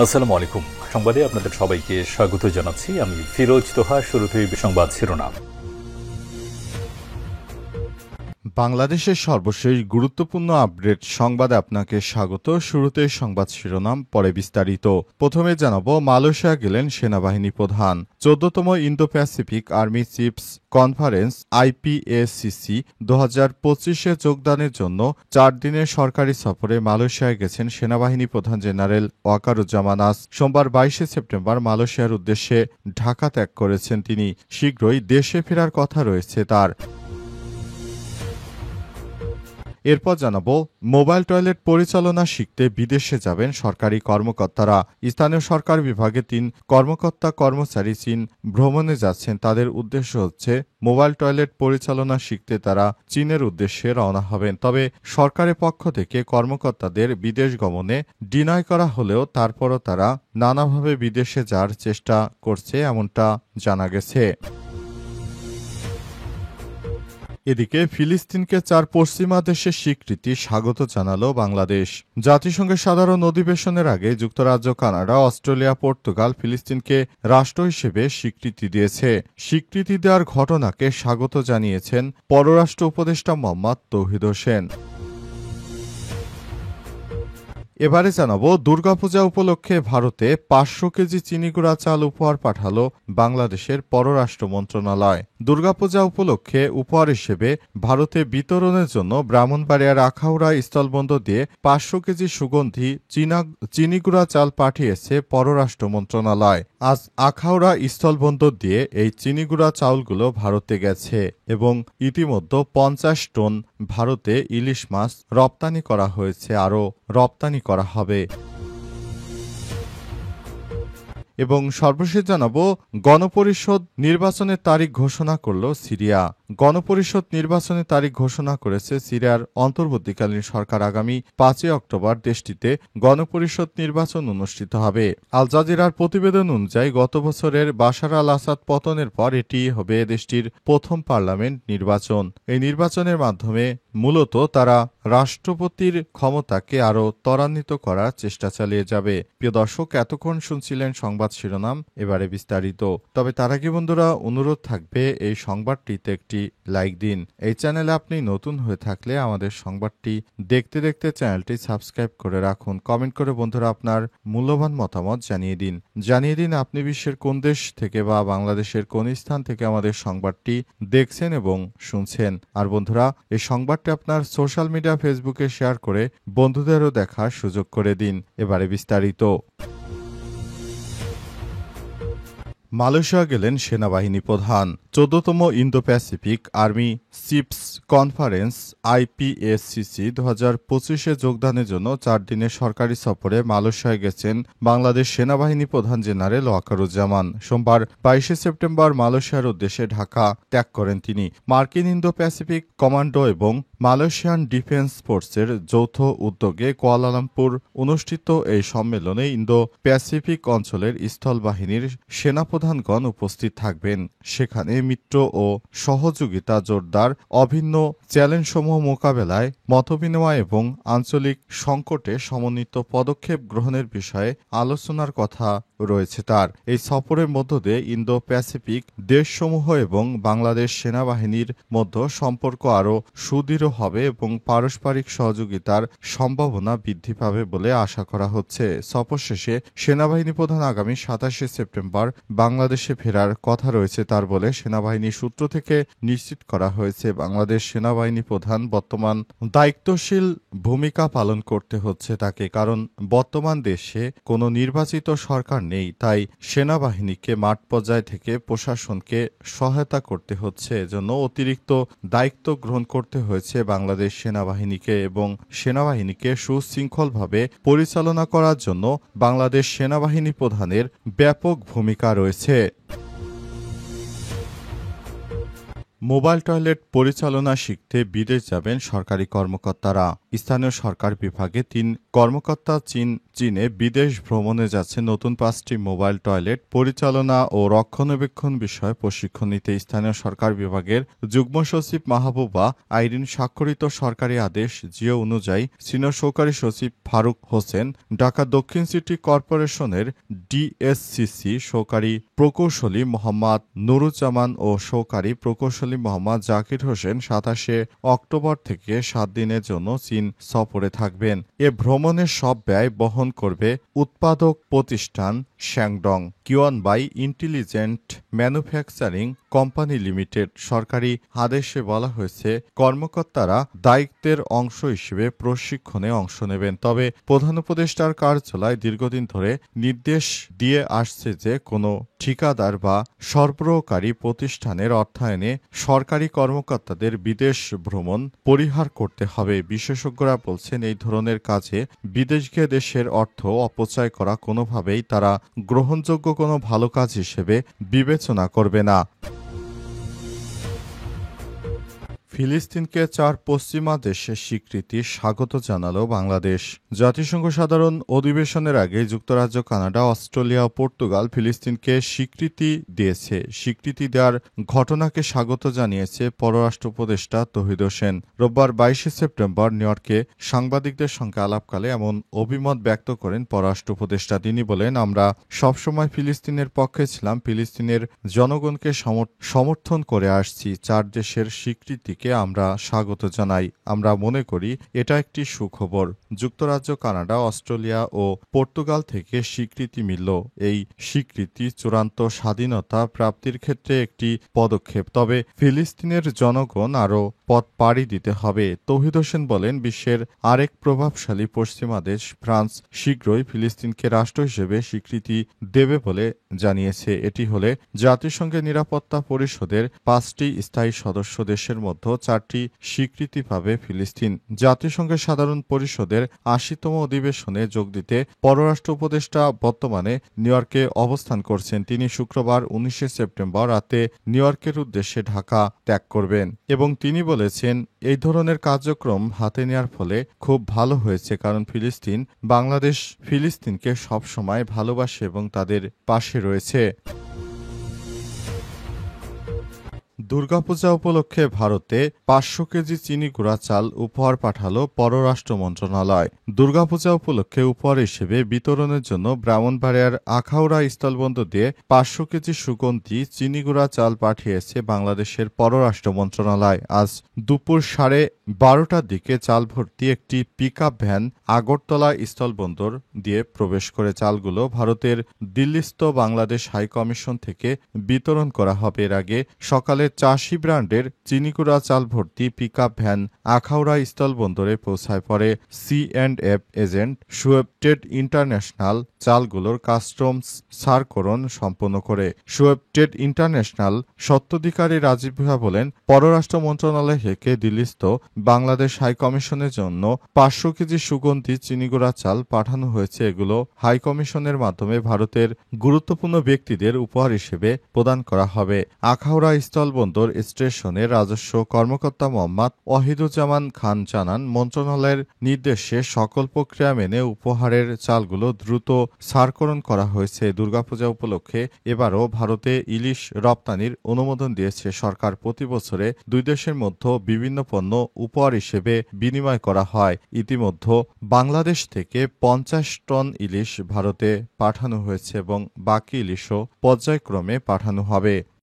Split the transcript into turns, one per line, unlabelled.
আসসালামু আলাইকুম। সংবাদে আপনাদের সবাইকে স্বাগত জানাচ্ছি। আমি ফিরোজ তোহা। শুরুতেই সংবাদ শিরোনাম।
বাংলাদেশের সর্বশেষ গুরুত্বপূর্ণ আপডেট সংবাদে আপনাকে স্বাগত। শুরুতে সংবাদ শিরোনাম, পরে বিস্তারিত। প্রথমে জানাবো, মালয়েশিয়া গেলেন সেনাবাহিনী প্রধান। 14তম Indo Pacific army chiefs conference IPACC 2025-এ যোগদানের জন্য 4 দিনের সরকারি সফরে মালয়েশিয়ায় গেছেন সেনাবাহিনী প্রধান জেনারেল ওয়াকারুজ্জামান। আজ সোমবার 22 সেপ্টেম্বর মালয়েশিয়ার উদ্দেশ্যে ঢাকা ত্যাগ করেছেন তিনি। শীঘ্রই দেশে ফেরার কথা রয়েছে তার। এরপর জানাবো, মোবাইল টয়লেট পরিচালনা শিখতে বিদেশে যাবেন সরকারি কর্মকর্তারা। স্থানীয় সরকার বিভাগে 3 কর্মচারী চীন ভ্রমণে যাচ্ছেন। তাদের উদ্দেশ্য হচ্ছে মোবাইল টয়লেট পরিচালনা শিখতে তারা চীনের উদ্দেশ্যে রওনা হবেন। তবে সরকারের পক্ষ থেকে কর্মকর্তাদের বিদেশ গমনে ডিনাই করা হলেও তারপরও তারা নানাভাবে বিদেশে যাওয়ার চেষ্টা করছে, এমনটা জানা গেছে। এদিকে ফিলিস্তিনকে 4 পশ্চিমা দেশের স্বীকৃতি স্বাগত জানালো বাংলাদেশ। জাতিসংঘের সাধারণ অধিবেশনের আগে যুক্তরাজ্য, কানাডা, অস্ট্রেলিয়া, পর্তুগাল ফিলিস্তিনকে রাষ্ট্র হিসেবে স্বীকৃতি দিয়েছে। স্বীকৃতি দেওয়ার ঘটনাকে স্বাগত জানিয়েছেন পররাষ্ট্র উপদেষ্টা মোহাম্মদ তৌহিদ হোসেন। এবারে জানাবো, দুর্গাপূজা উপলক্ষে ভারতে 500 কেজি চিনিগুড়া চাল উপহার পাঠালো বাংলাদেশের পররাষ্ট্র মন্ত্রণালয়। দুর্গাপূজা উপলক্ষে উপহার হিসেবে ভারতে বিতরণের জন্য ব্রাহ্মণবাড়িয়ার আখাউড়া স্থলবন্দর দিয়ে 500 কেজি সুগন্ধি চিনিগুড়া চাল পাঠিয়েছে পররাষ্ট্র মন্ত্রণালয়। আজ আখাউড়া স্থলবন্দর দিয়ে এই চিনিগুড়া চাউলগুলো ভারতে গেছে এবং ইতিমধ্যে 50 টন ভারতে ইলিশ মাছ রপ্তানি করা হয়েছে, আরও রপ্তানি করা হবে। এবং সর্বশেষ জানাবো, গণপরিষদ নির্বাচনের তারিখ ঘোষণা করল সিরিয়া। গণপরিষদ নির্বাচনের তারিখ ঘোষণা করেছে সিরিয়ার অন্তর্বর্তীকালীন সরকার। আগামী 5 অক্টোবর দেশটিতে গণপরিষদ নির্বাচন অনুষ্ঠিত হবে। আল জাজিরার প্রতিবেদন অনুযায়ী গত বছরের বাশার আল আসাদ পতনের পর এটি হবে দেশটির প্রথম পার্লামেন্ট নির্বাচন। এই নির্বাচনের মাধ্যমে মূলত তারা রাষ্ট্রপতির ক্ষমতাকে আরও ত্বরান্বিত করার চেষ্টা চালিয়ে যাবে। প্রিয় দর্শক, এতক্ষণ শুনছিলেন সংবাদ শিরোনাম, এবারে বিস্তারিত। তবে তার আগে বন্ধুরা, অনুরোধ থাকবে এই সংবাদটিতে একটি লাইক দিন। এই চ্যানেলে আপনি নতুন হয়ে থাকলে আমাদের সংবাদটি দেখতে দেখতে চ্যানেলটি সাবস্ক্রাইব করে রাখুন। কমেন্ট করে বন্ধুরা আপনার মূল্যবান মতামত জানিয়ে দিন আপনি বিশ্বের কোন দেশ থেকে বা বাংলাদেশের কোন স্থান থেকে আমাদের সংবাদটি দেখছেন এবং শুনছেন। আর বন্ধুরা, এই সংবাদটি আপনার সোশ্যাল মিডিয়া ফেসবুকে শেয়ার করে বন্ধুদেরও দেখার সুযোগ করে দিন। এবারে বিস্তারিত। মালয়েশিয়া গেলেন সেনাবাহিনী প্রধান। 14তম Indo Pacific army chiefs conference IPACC 2025-এ যোগদানের জন্য 4 দিনের সরকারি সফরে মালয়েশিয়ায় গেছেন বাংলাদেশ সেনাবাহিনী প্রধান জেনারেল ওয়াকারুজ্জামান। সোমবার 22 সেপ্টেম্বর মালয়েশিয়ার উদ্দেশ্যে ঢাকা ত্যাগ করেন তিনি। মার্কিন ইন্দো প্যাসিফিক কমান্ডো এবং মালয়েশিয়ান ডিফেন্স ফোর্সের যৌথ উদ্যোগে কুয়ালালামপুর অনুষ্ঠিত এই সম্মেলনে ইন্দো প্যাসিফিক অঞ্চলের স্থলবাহিনীর সেনাপ্রধানগণ উপস্থিত থাকবেন। সেখানে মিত্র ও সহযোগিতা জোরদার, অভিন্ন চ্যালেঞ্জসমূহ মোকাবেলায় মতবিনিময় এবং আঞ্চলিক সংকটে সমন্বিত পদক্ষেপ গ্রহণের বিষয়ে আলোচনার কথা রয়েছে তার। এই সফরের মধ্য দিয়ে ইন্দো প্যাসিফিক দেশসমূহ এবং বাংলাদেশ সেনাবাহিনীর মধ্যে সম্পর্ক আরও সুদৃঢ় হবে এবং পারস্পরিক সহযোগিতার সম্ভাবনা বৃদ্ধি পাবে বলে আশা করা হচ্ছে। সফর শেষে সেনাবাহিনী প্রধান আগামী 27 সেপ্টেম্বর বাংলাদেশে ফেরার কথা রয়েছে তার বলে সেনাবাহিনী সূত্র থেকে নিশ্চিত করা হয়েছে। বাংলাদেশ সেনাবাহিনী প্রধান বর্তমান দায়িত্বশীল ভূমিকা পালন করতে হচ্ছে তাকে, কারণ বর্তমান দেশে কোনো নির্বাচিত সরকার নেই। তাই সেনাবাহিনীকে মাঠ পর্যায় থেকে প্রশাসনকে সহায়তা করতে হচ্ছে। এজন্য অতিরিক্ত দায়িত্ব গ্রহণ করতে হয়েছে বাংলাদেশ সেনাবাহিনীকে এবং সেনাবাহিনীকে সুশৃঙ্খলভাবে পরিচালনা করার জন্য বাংলাদেশ সেনাবাহিনী প্রধানের ব্যাপক ভূমিকা রয়েছে। মোবাইল টয়লেট পরিচালনা শিখতে বিদেশ যাবেন সরকারি কর্মকর্তারা। স্থানীয় সরকার বিভাগে 3 কর্মকর্তা চীনে বিদেশ ভ্রমণে যাচ্ছে নতুন 5টি মোবাইল টয়লেট পরিচালনা ও রক্ষণাবেক্ষণ বিষয়ে প্রশিক্ষণ নিতে স্থানীয় সরকার বিভাগের যুগ্ম সচিব মাহবুবা আইরিন স্বাক্ষরিত সরকারি আদেশ জিও অনুযায়ী সিনিয়র সহকারী সচিব ফারুক হোসেন, ঢাকা দক্ষিণ সিটি কর্পোরেশনের ডিএসসিসি সহকারী প্রকৌশলী মোহাম্মদ নুরুজ্জামান ও সহকারী প্রকৌশলী মোহাম্মদ জাকির হোসেন 27 অক্টোবর থেকে 7 দিনের জন্য চীন সফরে থাকবেন। এ ভ্রমণের সব ব্যয় বহন করবে উৎপাদক প্রতিষ্ঠান শ্যাংডং কিওয়ানবাই ইন্টেলিজেন্ট ম্যানুফ্যাকচারিং কোম্পানি লিমিটেড। সরকারি আদেশে বলা হয়েছে, কর্মকর্তারা দায়িত্বের অংশ হিসেবে প্রশিক্ষণে অংশ নেবেন। তবে প্রধান উপদেষ্টার কার্যালয় দীর্ঘদিন ধরে নির্দেশ দিয়ে আসছে যে কোনো ঠিকাদার বা সরবরাহকারী প্রতিষ্ঠানের অর্থায়নে সরকারি কর্মকর্তাদের বিদেশ ভ্রমণ পরিহার করতে হবে। বিশেষজ্ঞরা বলছেন, এই ধরনের কাজে বিদেশ গিয়ে দেশের অর্থ অপচয় করা কোনোভাবেই তারা গ্রহণযোগ্য কোনো ভালো কাজ হিসেবে বিবেচনা করবে না। ফিলিস্তিনকে 4 পশ্চিমা দেশের স্বীকৃতি স্বাগত জানালো বাংলাদেশ। জাতিসংঘ সাধারণ অধিবেশনের আগে যুক্তরাজ্য, কানাডা, অস্ট্রেলিয়া ও পর্তুগাল ফিলিস্তিনকে স্বীকৃতি দিয়েছে। স্বীকৃতি দেওয়ার ঘটনাকে স্বাগত জানিয়েছে পররাষ্ট্র উপদেষ্টা তৌহিদ হোসেন। রোববার 22 সেপ্টেম্বর নিউ ইয়র্কে সাংবাদিকদের সঙ্গে আলাপকালে এমন অভিমত ব্যক্ত করেন পররাষ্ট্র উপদেষ্টা। তিনি বলেন, আমরা সবসময় ফিলিস্তিনের পক্ষে ছিলাম, ফিলিস্তিনের জনগণকে সমর্থন করে আসছি। 4 দেশের স্বীকৃতিকে আমরা স্বাগত জানাই। আমরা মনে করি এটা একটি সুখবর। যুক্তরাজ্য, কানাডা, অস্ট্রেলিয়া ও পর্তুগাল থেকে স্বীকৃতি মিলল। এই স্বীকৃতি চূড়ান্ত স্বাধীনতা প্রাপ্তির ক্ষেত্রে একটি পদক্ষেপ। তবে ফিলিস্তিনের জনগণ আরও পথ পাড়ি দিতে হবে। তৌহিদ হোসেন বলেন, বিশ্বের আরেক প্রভাবশালী পশ্চিমা দেশ ফ্রান্স শীঘ্রই ফিলিস্তিনকে রাষ্ট্র হিসেবে স্বীকৃতি দেবে বলে জানিয়েছে। এটি হলে জাতিসংঘের নিরাপত্তা পরিষদের 5টি স্থায়ী সদস্য দেশের মধ্যে 4টি স্বীকৃতি পাবে ফিলিস্তিন। জাতিসংঘের সাধারণ পরিষদের 80তম অধিবেশনে যোগ দিতে পররাষ্ট্র উপদেষ্টা বর্তমানে নিউ ইয়র্কে অবস্থান করছেন। তিনি শুক্রবার 19 সেপ্টেম্বর রাতে নিউ ইয়র্কের উদ্দেশ্যে ঢাকা ত্যাগ করবেন এবং তিনি বলেছেন, এই ধরনের কার্যক্রম হাতে নেওয়ার ফলে খুব ভালো হয়েছে, কারণ বাংলাদেশ ফিলিস্তিনকে সবসময় ভালোবাসে এবং তাদের পাশে রয়েছে। দুর্গাপূজা উপলক্ষে ভারতে 500 কেজি চিনি গুঁড়া চাল উপহার পাঠালো পররাষ্ট্র মন্ত্রণালয়। দুর্গাপূজা উপলক্ষে উপহার হিসেবে বিতরণের জন্য ব্রাহ্মণবাড়িয়ার আখাউড়া স্থলবন্দর দিয়ে 500 কেজি সুগন্ধি চিনি গুঁড়া চাল পাঠিয়েছে বাংলাদেশের পররাষ্ট্র মন্ত্রণালয়। আজ দুপুর 12:30টার দিকে চাল ভর্তি একটি পিকআপ ভ্যান আগরতলা স্থলবন্দর দিয়ে প্রবেশ করে। চালগুলো ভারতের দিল্লিস্থ বাংলাদেশ হাইকমিশন থেকে বিতরণ করা হবে। এর আগে সকালে 80 ব্র্যান্ডের চিনিগুড়া চাল ভর্তি পিকআপ ভ্যান আখাউড়া স্থলবন্দরে পৌঁছায়। পরে C&F agent Shuaib trade international চালগুলোর কাস্টমস সারকরণ সম্পন্ন করে। শুয়েব ট্রেড ইন্টারন্যাশনাল স্বত্বাধিকারী রাজীব ভূঁইয়া বলেন, পররাষ্ট্র মন্ত্রণালয় থেকে দিল্লিস্থ বাংলাদেশ হাইকমিশনের জন্য 500 কেজি সুগন্ধি চিনিগুড়া চাল পাঠানো হয়েছে। এগুলো হাইকমিশনের মাধ্যমে ভারতের গুরুত্বপূর্ণ ব্যক্তিদের উপহার হিসেবে প্রদান করা হবে। আখাউড়া স্থলবন্দর স্টেশনের রাজস্ব কর্মকর্তা মোহাম্মদ ওয়াহিদুজ্জামান খান জানান, মন্ত্রণালয়ের নির্দেশে সকল প্রক্রিয়া মেনে উপহারের চালগুলো দ্রুত সারকরণ করা হয়েছে। দুর্গাপূজা উপলক্ষে এবারও ভারতে ইলিশ রপ্তানির অনুমোদন দিয়েছে সরকার। প্রতি বছরে দুই দেশের মধ্যে বিভিন্ন পণ্য উপহার হিসেবে বিনিময় করা হয়। ইতিমধ্যে বাংলাদেশ থেকে 50 টন ইলিশ ভারতে পাঠানো হয়েছে এবং বাকি ইলিশও পর্যায়ক্রমে পাঠানো হবে।